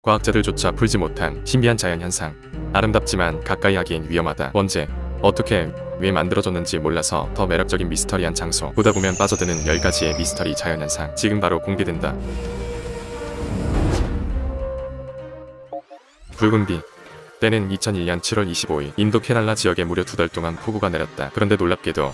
과학자들조차 풀지 못한 신비한 자연현상. 아름답지만 가까이 하기엔 위험하다. 언제, 어떻게, 왜 만들어졌는지 몰라서 더 매력적인 미스터리한 장소. 보다 보면 빠져드는 10가지의 미스터리 자연현상. 지금 바로 공개된다. 붉은 비. 때는 2001년 7월 25일 인도 케랄라 지역에 무려 2달 동안 폭우가 내렸다. 그런데 놀랍게도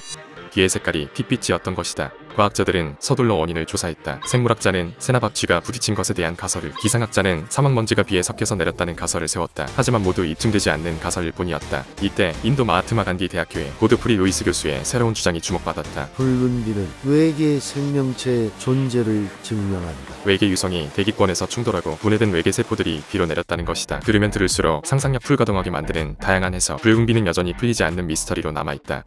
비의 색깔이 핏빛이었던 것이다. 과학자들은 서둘러 원인을 조사했다. 생물학자는 세나박 쥐가 부딪힌 것에 대한 가설을, 기상학자는 사막먼지가 비에 섞여서 내렸다는 가설을 세웠다. 하지만 모두 입증되지 않는 가설일 뿐이었다. 이때 인도 마하트마 간디 대학교의 고드프리 루이스 교수의 새로운 주장이 주목받았다. 붉은 비는 외계 생명체의 존재를 증명한다. 외계 유성이 대기권에서 충돌하고 분해된 외계 세포들이 비로 내렸다는 것이다. 들으면 들을수록 상상력 불가동하게 만드는 다양한 해석. 붉은 비는 여전히 풀리지 않는 미스터리로 남아있다.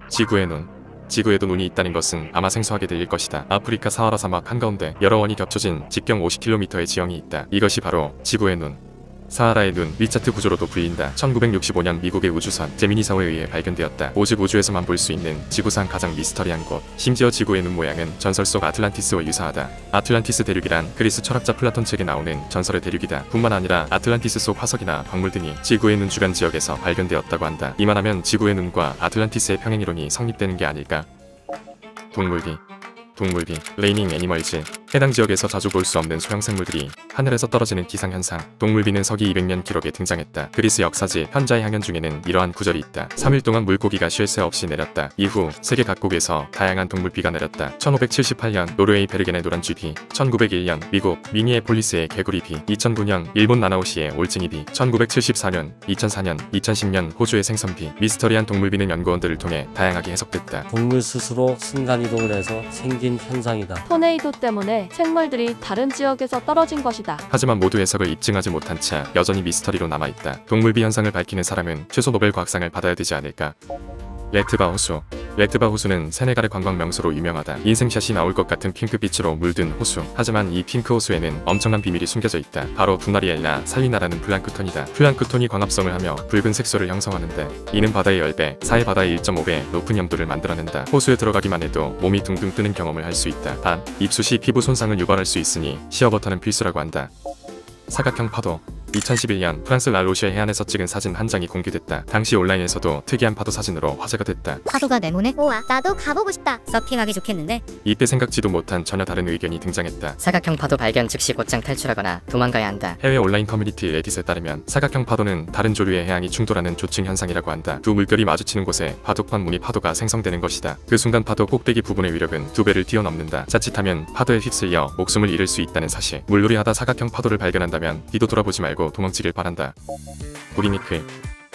지구의 눈. 지구에도 눈이 있다는 것은 아마 생소하게 들릴 것이다. 아프리카 사하라 사막 한가운데 여러 원이 겹쳐진 직경 50km의 지형이 있다. 이것이 바로 지구의 눈. 사하라의 눈, 리차트 구조로도 불린다. 1965년 미국의 우주선 제미니사에 의해 발견되었다. 오직 우주에서만 볼 수 있는 지구상 가장 미스터리한 곳. 심지어 지구의 눈 모양은 전설 속 아틀란티스와 유사하다. 아틀란티스 대륙이란 그리스 철학자 플라톤 책에 나오는 전설의 대륙이다. 뿐만 아니라 아틀란티스 속 화석이나 광물 등이 지구의 눈 주변 지역에서 발견되었다고 한다. 이만하면 지구의 눈과 아틀란티스의 평행이론이 성립되는 게 아닐까? 동물비. 동물비, 레이닝 애니멀즈. 해당 지역에서 자주 볼 수 없는 소형생물들이 하늘에서 떨어지는 기상현상. 동물비는 서기 200년 기록에 등장했다. 그리스 역사지 현자의 항연 중에는 이러한 구절이 있다. 3일 동안 물고기가 쉴 새 없이 내렸다. 이후 세계 각국에서 다양한 동물비가 내렸다. 1578년 노르웨이 베르겐의 노란 쥐비, 1901년 미국 미니애폴리스의 개구리비, 2009년 일본 나나오시의 올챙이비, 1974년, 2004년, 2010년 호주의 생선비. 미스터리한 동물비는 연구원들을 통해 다양하게 해석됐다. 동물 스스로 순간이동을 해서 생긴 현상이다. 토네이도 때문에 생물들이 다른 지역에서 떨어진 것이다. 하지만 모두 해석을 입증하지 못한 채 여전히 미스터리로 남아있다. 동물비 현상을 밝히는 사람은 최소 노벨 과학상을 받아야 되지 않을까? 레트바 호수. 레트바 호수는 세네갈의 관광 명소로 유명하다. 인생샷이 나올 것 같은 핑크빛으로 물든 호수. 하지만 이 핑크 호수에는 엄청난 비밀이 숨겨져 있다. 바로 두나리엘라 살리나라는 플랑크톤이다. 플랑크톤이 광합성을 하며 붉은 색소를 형성하는데 이는 바다의 10배, 사해 바다의 1.5배 높은 염도를 만들어낸다. 호수에 들어가기만 해도 몸이 둥둥 뜨는 경험을 할 수 있다. 단, 입수 시 피부 손상을 유발할 수 있으니 시어버터는 필수라고 한다. 사각형 파도. 2011년 프랑스 라로시의 해안에서 찍은 사진 한 장이 공개됐다. 당시 온라인에서도 특이한 파도 사진으로 화제가 됐다. 파도가 네모네? 우와, 나도 가보고 싶다. 서핑하기 좋겠는데? 이때 생각지도 못한 전혀 다른 의견이 등장했다. 사각형 파도 발견 즉시 곧장 탈출하거나 도망가야 한다. 해외 온라인 커뮤니티 레딧에 따르면 사각형 파도는 다른 조류의 해양이 충돌하는 조층 현상이라고 한다. 두 물결이 마주치는 곳에 바둑판 무늬 파도가 생성되는 것이다. 그 순간 파도 꼭대기 부분의 위력은 2배를 뛰어넘는다. 자칫하면 파도에 휩쓸려 목숨을 잃을 수 있다는 사실. 물놀이하다 사각형 파도를 발견한다면 뒤도 돌아보지 말고 도망치길 바란다. 보리니클.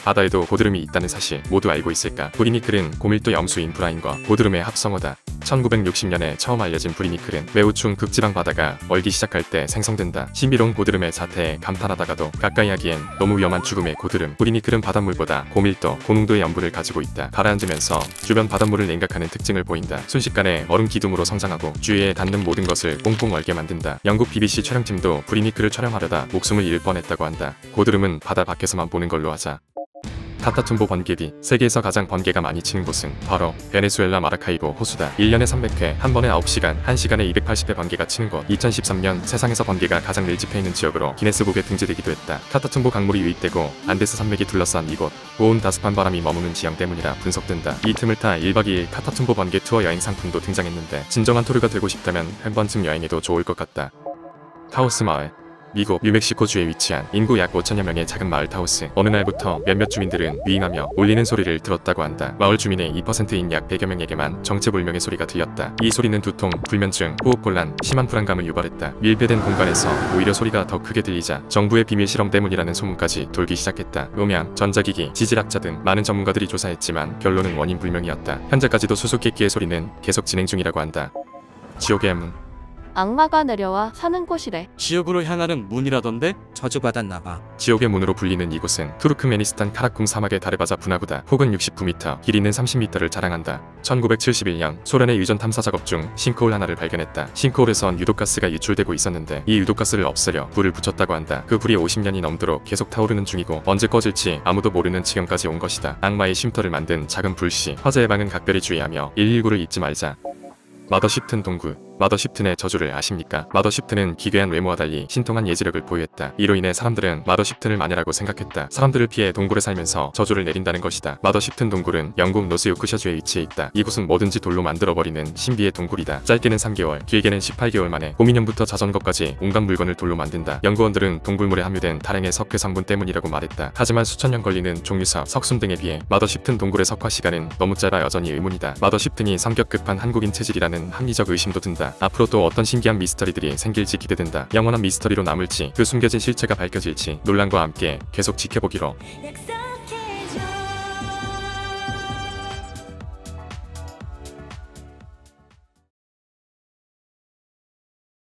바다에도 고드름이 있다는 사실 모두 알고 있을까? 보리니클은 고밀도 염수인 브라인과 고드름의 합성어다. 1960년에 처음 알려진 보리니클은 매우 추운 극지방 바다가 얼기 시작할 때 생성된다. 신비로운 고드름의 자태에 감탄하다가도 가까이 하기엔 너무 위험한 죽음의 고드름. 보리니클은 바닷물보다 고밀도, 고농도의 염분을 가지고 있다. 가라앉으면서 주변 바닷물을 냉각하는 특징을 보인다. 순식간에 얼음 기둥으로 성장하고 주위에 닿는 모든 것을 꽁꽁 얼게 만든다. 영국 BBC 촬영팀도 보리니클을 촬영하려다 목숨을 잃을 뻔했다고 한다. 고드름은 바다 밖에서만 보는 걸로 하자. 카타툼보 번개비. 세계에서 가장 번개가 많이 치는 곳은 바로 베네수엘라 마라카이보 호수다. 1년에 300회, 한 번에 9시간, 1시간에 280회 번개가 치는 곳. 2013년 세상에서 번개가 가장 밀집해 있는 지역으로 기네스북에 등재되기도 했다. 카타툼보 강물이 유입되고 안데스 산맥이 둘러싼 이곳. 고온 다습한 바람이 머무는 지형 때문이라 분석된다. 이 틈을 타 1박 2일 카타툼보 번개 투어 여행 상품도 등장했는데 진정한 토르가 되고 싶다면 한 번쯤 여행해도 좋을 것 같다. 타오스 마을. 미국 뉴멕시코주에 위치한 인구 약 5천여 명의 작은 마을 타오스. 어느 날부터 몇몇 주민들은 위잉하며 울리는 소리를 들었다고 한다. 마을 주민의 2%인 약 100여 명에게만 정체불명의 소리가 들렸다. 이 소리는 두통, 불면증, 호흡곤란, 심한 불안감을 유발했다. 밀폐된 공간에서 오히려 소리가 더 크게 들리자 정부의 비밀 실험 때문이라는 소문까지 돌기 시작했다. 음향, 전자기기, 지질학자 등 많은 전문가들이 조사했지만 결론은 원인 불명이었다. 현재까지도 수수께끼의 소리는 계속 진행 중이라고 한다. 지옥의 문. 악마가 내려와 사는 곳이래. 지옥으로 향하는 문이라던데? 저주받았나봐. 지옥의 문으로 불리는 이곳은 투르크메니스탄 카라쿰 사막의 다르바자 분화구다. 폭은 69m, 길이는 30m를 자랑한다. 1971년 소련의 유전 탐사 작업 중 싱크홀 하나를 발견했다. 싱크홀에선 유독가스가 유출되고 있었는데 이 유독가스를 없애려 불을 붙였다고 한다. 그 불이 50년이 넘도록 계속 타오르는 중이고 언제 꺼질지 아무도 모르는 지경까지 온 것이다. 악마의 쉼터를 만든 작은 불씨. 화재 예방은 각별히 주의하며 119를 잊지 말자. 마더쉽튼 동굴. 마더쉽튼의 저주를 아십니까? 마더쉽튼은 기괴한 외모와 달리 신통한 예지력을 보유했다. 이로 인해 사람들은 마더쉽튼을 마녀라고 생각했다. 사람들을 피해 동굴에 살면서 저주를 내린다는 것이다. 마더쉽튼 동굴은 영국 노스요크셔주에 위치해 있다. 이곳은 뭐든지 돌로 만들어버리는 신비의 동굴이다. 짧게는 3개월, 길게는 18개월 만에 곰인형부터 자전거까지 온갖 물건을 돌로 만든다. 연구원들은 동굴물에 함유된 다량의 석회 성분 때문이라고 말했다. 하지만 수천 년 걸리는 종유석, 석순 등에 비해 마더쉽튼 동굴의 석화 시간은 너무 짧아 여전히 의문이다. 마더쉽튼이 성격급한 한국인 체질이라는 합리적 의심도 든다. 앞으로 또 어떤 신기한 미스터리들이 생길지 기대된다. 영원한 미스터리로 남을지 그 숨겨진 실체가 밝혀질지 논란과 함께 계속 지켜보기로.